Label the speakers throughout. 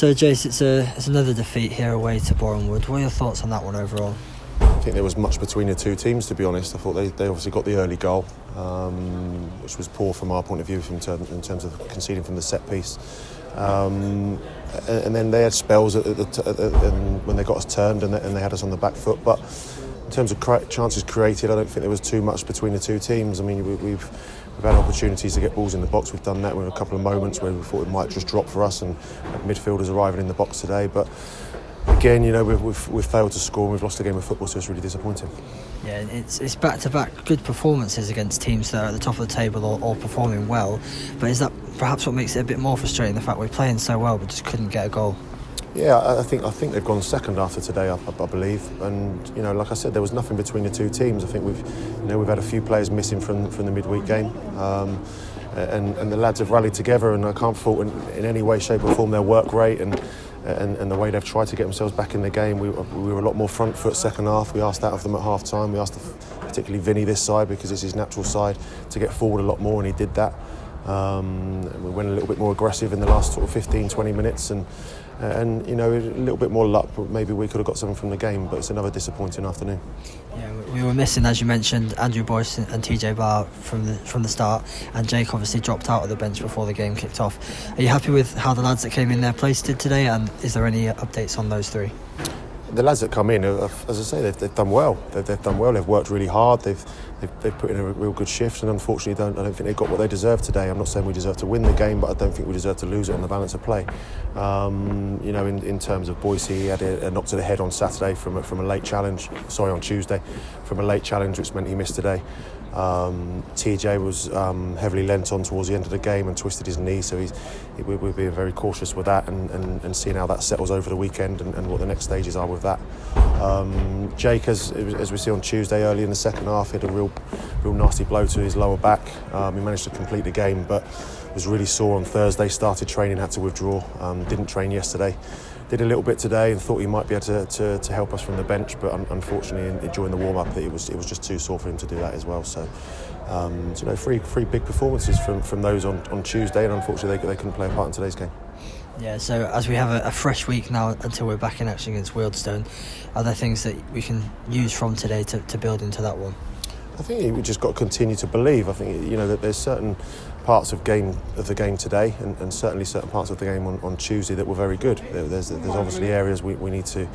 Speaker 1: So, Jace, it's another defeat here away to Boreham Wood. What are your thoughts on that one overall?
Speaker 2: I think there was much between the two teams, to be honest. I thought they obviously got the early goal, which was poor from our point of view in terms of conceding from the set piece. And then they had spells when they got us turned and they had us on the back foot. But in terms of chances created, I don't think there was too much between the two teams. I mean, we've had opportunities to get balls in the box. We've done that with a couple of moments where we thought it might just drop for us, and midfielders arriving in the box today. But again, we've failed to score and we've lost a game of football, so it's really disappointing.
Speaker 1: Yeah, it's back-to-back good performances against teams that are at the top of the table or performing well. But is that perhaps what makes it a bit more frustrating, the fact we're playing so well but just couldn't get a goal?
Speaker 2: Yeah, I think they've gone second after today, I believe. And like I said, there was nothing between the two teams. I think we've had a few players missing from the midweek game. And the lads have rallied together, and I can't fault in any way, shape or form their work rate and the way they've tried to get themselves back in the game. We were a lot more front foot second half. We asked that of them at half time. We asked particularly Vinny this side, because it's his natural side, to get forward a lot more, and he did that. We went a little bit more aggressive in the last sort of 15-20 minutes, and a little bit more luck, but maybe we could have got something from the game. But it's another disappointing afternoon.
Speaker 1: Yeah, we were missing, as you mentioned, Andrew Boyce and TJ Barr from the start, and Jake obviously dropped out of the bench before the game kicked off. Are you happy with how the lads that came in their place did today, and is there any updates on those three?
Speaker 2: The lads that come in, as I say, they've done well. They've done well. They've worked really hard. They've put in a real good shift, and unfortunately, I don't think they got what they deserved today. I'm not saying we deserve to win the game, but I don't think we deserve to lose it on the balance of play. In terms of Boise, he had a knock to the head on Saturday from a late challenge. On Tuesday, from a late challenge, which meant he missed today. TJ was heavily lent on towards the end of the game and twisted his knee, so we're being very cautious with that and seeing how that settles over the weekend and what the next stages are with that. Jake, as we see on Tuesday, early in the second half, hit a real nasty blow to his lower back. He managed to complete the game, but was really sore on Thursday, started training, had to withdraw, didn't train yesterday. Did a little bit today and thought he might be able to help us from the bench, but unfortunately during the warm-up it was just too sore for him to do that as well. So three big performances from those on Tuesday, and unfortunately they couldn't play a part in today's game.
Speaker 1: Yeah, so as we have a fresh week now until we're back in action against Wealdstone, are there things that we can use from today to build into that one?
Speaker 2: I think we just got to continue to believe. I think that there's certain parts of the game today, and certainly certain parts of the game on Tuesday that were very good. There's obviously areas we need to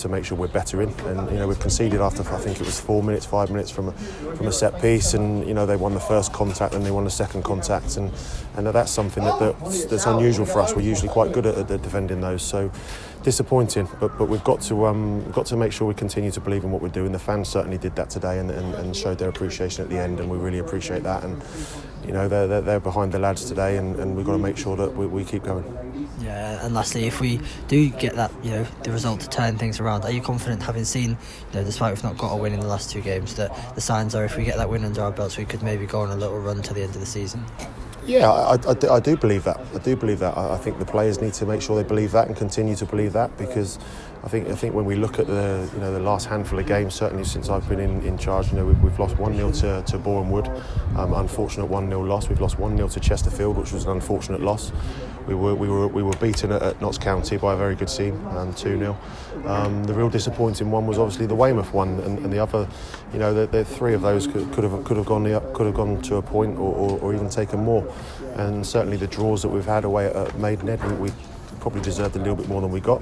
Speaker 2: make sure we're better in, and we've conceded after, I think it was 5 minutes from a set piece, and they won the first contact and they won the second contact, and that's something that's unusual for us. We're usually quite good at defending those, so disappointing, but we've got to make sure we continue to believe in what we're doing. The fans certainly did that today and showed their appreciation at the end, and we really appreciate that. And they're behind the lads today, and we've got to make sure that we keep going.
Speaker 1: Yeah, and lastly, if we do get that, the result to turn things around, are you confident, having seen, despite we've not got a win in the last two games, that the signs are if we get that win under our belts, we could maybe go on a little run to the end of the season?
Speaker 2: Yeah, I do believe that. I think the players need to make sure they believe that and continue to believe that, because I think when we look at the last handful of games, certainly since I've been in charge, we've lost 1-0 to Boreham Wood, unfortunate 1-0 loss. We've lost 1-0 to Chesterfield, which was an unfortunate loss. We were beaten at Notts County by a very good team, 2-0. The real disappointing one was obviously the Weymouth one, and the other, the three of those could have gone to a point or even taken more. And certainly the draws that we've had away at Maidenhead, we probably deserved a little bit more than we got.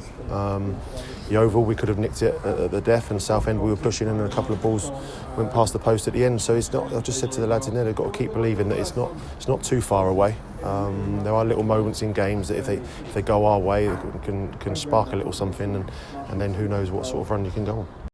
Speaker 2: Yeovil, we could have nicked it at the death, and Southend we were pushing in, and a couple of balls went past the post at the end. So it's not. I've just said to the lads in there, they've got to keep believing that it's not too far away. There are little moments in games that if they go our way, can spark a little something, and then who knows what sort of run you can go on.